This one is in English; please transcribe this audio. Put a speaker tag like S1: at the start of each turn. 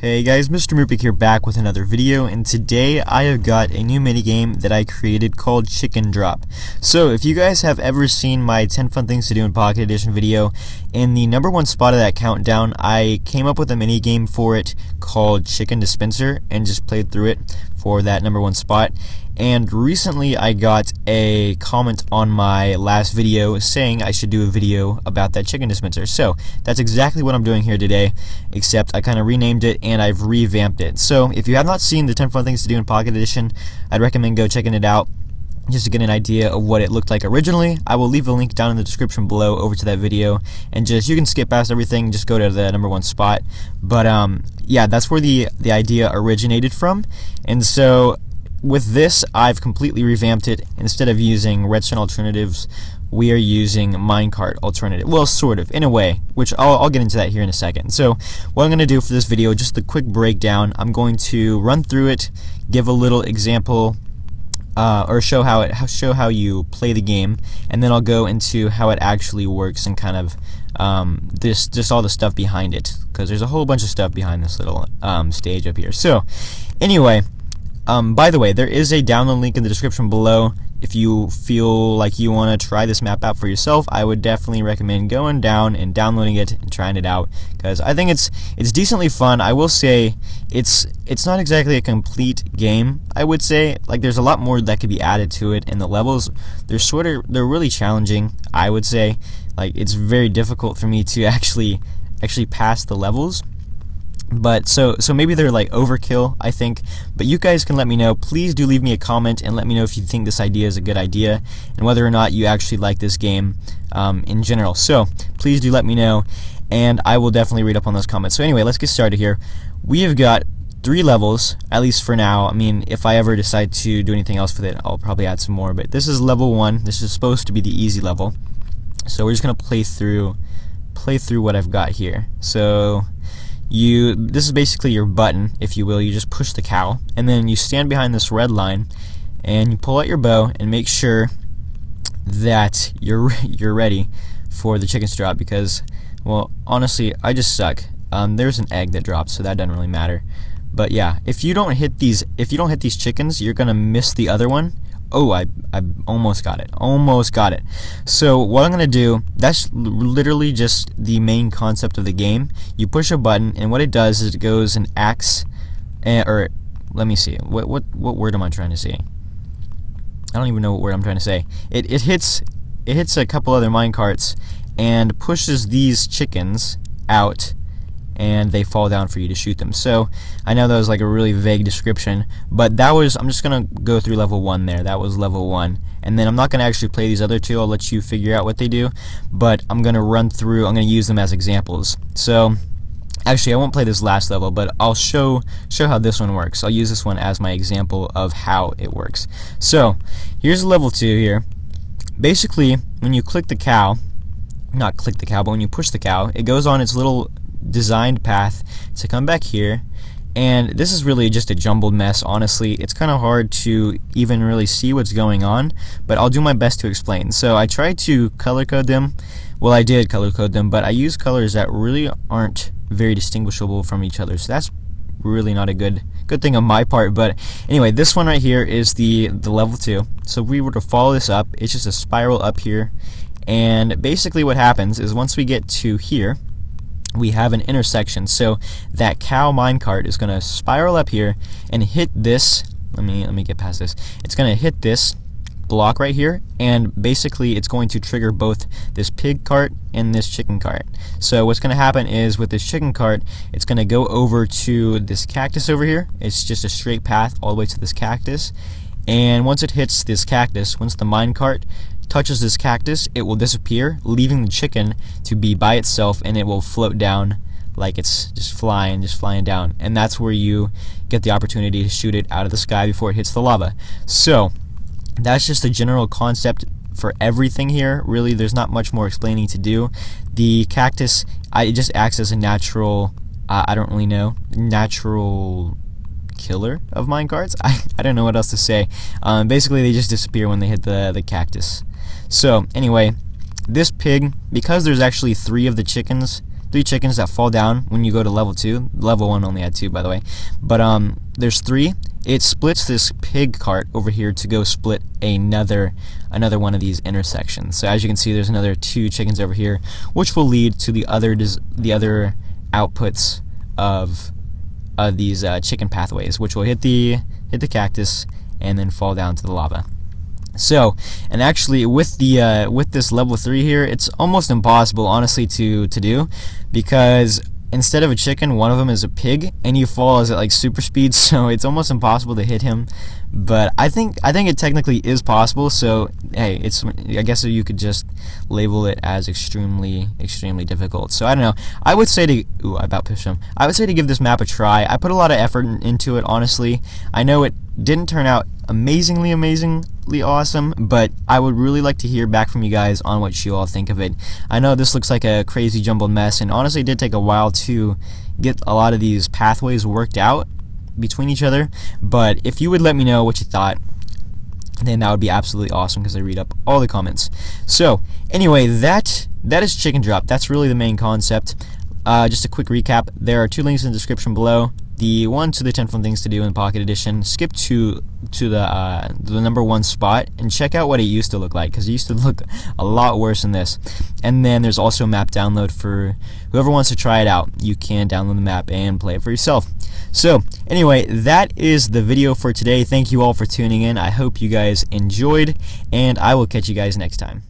S1: Hey guys, MrMoopig here back with another video, and today I have got a new minigame that I created called Chicken Drop. So if you guys have ever seen my 10 fun things to do in Pocket Edition video, in the #1 spot of that countdown I came up with a minigame for it called Chicken Dispenser and just played through it for that #1 spot. And recently I got a comment on my last video saying I should do a video about that chicken dispenser. So that's exactly what I'm doing here today, except I kind of renamed it and I've revamped it. So if you have not seen the 10 fun things to do in Pocket Edition, I'd recommend go checking it out just to get an idea of what it looked like originally. I will leave a link down in the description below over to that video, and just you can skip past everything, just go to the #1 spot. But yeah, that's where the idea originated from. And so with this, I've completely revamped it. Instead of using redstone alternatives, we are using minecart alternative. Well, sort of, in a way, which I'll get into that here in a second. So what I'm going to do for this video, just a quick breakdown. I'm going to run through it, give a little example, or show how you play the game, and then I'll go into how it actually works and kind of just all the stuff behind it, because there's a whole bunch of stuff behind this little stage up here. So anyway, by the way, there is a download link in the description below. If you feel like you want to try this map out for yourself, I would definitely recommend going down and downloading it and trying it out, because I think it's decently fun. I will say it's not exactly a complete game. I would say, like, there's a lot more that could be added to it, and the levels, they're really challenging. I would say, like, it's very difficult for me to actually pass the levels. But so maybe they're like overkill, I think. But you guys can let me know. Please do leave me a comment and let me know if you think this idea is a good idea and whether or not you actually like this game in general. So please do let me know, and I will definitely read up on those comments. So anyway, let's get started here. We have got 3 levels, at least for now. I mean, if I ever decide to do anything else with it, I'll probably add some more. But this is level 1. This is supposed to be the easy level. So we're just gonna play through what I've got here. So this is basically your button, if you will. You just push the cow, and then you stand behind this red line, and you pull out your bow and make sure that you're ready for the chickens to drop. Because, well, honestly, I just suck. There's an egg that dropped, so that doesn't really matter. But yeah, if you don't hit these chickens, you're gonna miss the other one. Oh, I almost got it. Almost got it. So what I'm going to do, that's literally just the main concept of the game. You push a button, and what it does is it goes and acts, or let me see. What word am I trying to say? I don't even know what word I'm trying to say. It hits a couple other minecarts and pushes these chickens out, and they fall down for you to shoot them. So I know that was like a really vague description, but I'm just gonna go through level 1 there. That was level 1, and then I'm not gonna actually play these other 2. I'll let you figure out what they do, but I'm gonna use them as examples. So actually, I won't play this last level, but I'll show how this one works. I'll use this one as my example of how it works. So here's level 2 here. Basically, when you click the cow, not click the cow, but when you push the cow, it goes on its little designed path to come back here, and this is really just a jumbled mess. Honestly, it's kind of hard to even really see what's going on, but I'll do my best to explain. So I tried to color code them. Well, I did color code them, but I used colors that really aren't very distinguishable from each other, so that's really not a good thing on my part. But anyway, this one right here is the level 2. So if we were to follow this up, it's just a spiral up here, and basically what happens is once we get to here, we have an intersection. So that cow minecart is going to spiral up here and hit this. Let me get past this. It's going to hit this block right here, and basically it's going to trigger both this pig cart and this chicken cart. So what's going to happen is with this chicken cart, it's going to go over to this cactus over here. It's just a straight path all the way to this cactus, and once it hits this cactus, once the minecart touches this cactus, it will disappear, leaving the chicken to be by itself, and it will float down like it's just flying down, and that's where you get the opportunity to shoot it out of the sky before it hits the lava. So that's just a general concept for everything here. Really, there's not much more explaining to do. The cactus, it just acts as a natural, I don't really know, natural killer of minecarts. I don't know what else to say. Basically, they just disappear when they hit the cactus. So anyway, this pig, because there's actually 3 of the chickens chickens that fall down when you go to level 2. Level 1 only had 2, by the way, but there's 3. It splits this pig cart over here to go split another one of these intersections. So as you can see, there's another 2 chickens over here, which will lead to the other outputs of these chicken pathways, which will hit the cactus and then fall down to the lava. So, and actually with this level 3 here, it's almost impossible, honestly, to do, because instead of a chicken, one of them is a pig, and he falls at like super speed, so it's almost impossible to hit him. But I think it technically is possible. So hey, I guess you could just label it as extremely difficult. So I don't know. I would say to I about pushed him. I would say to give this map a try. I put a lot of effort into it, honestly. I know it didn't turn out amazingly awesome, but I would really like to hear back from you guys on what you all think of it. I know this looks like a crazy jumbled mess, and honestly it did take a while to get a lot of these pathways worked out between each other, but if you would let me know what you thought, then that would be absolutely awesome, because I read up all the comments. So anyway, that is Chicken Drop. That's really the main concept. Just a quick recap, there are 2 links in the description below. The one to the 10 fun things to do in Pocket Edition. Skip to the number 1 spot and check out what it used to look like, because it used to look a lot worse than this. And then there's also a map download for whoever wants to try it out. You can download the map and play it for yourself. So anyway, that is the video for today. Thank you all for tuning in. I hope you guys enjoyed, and I will catch you guys next time.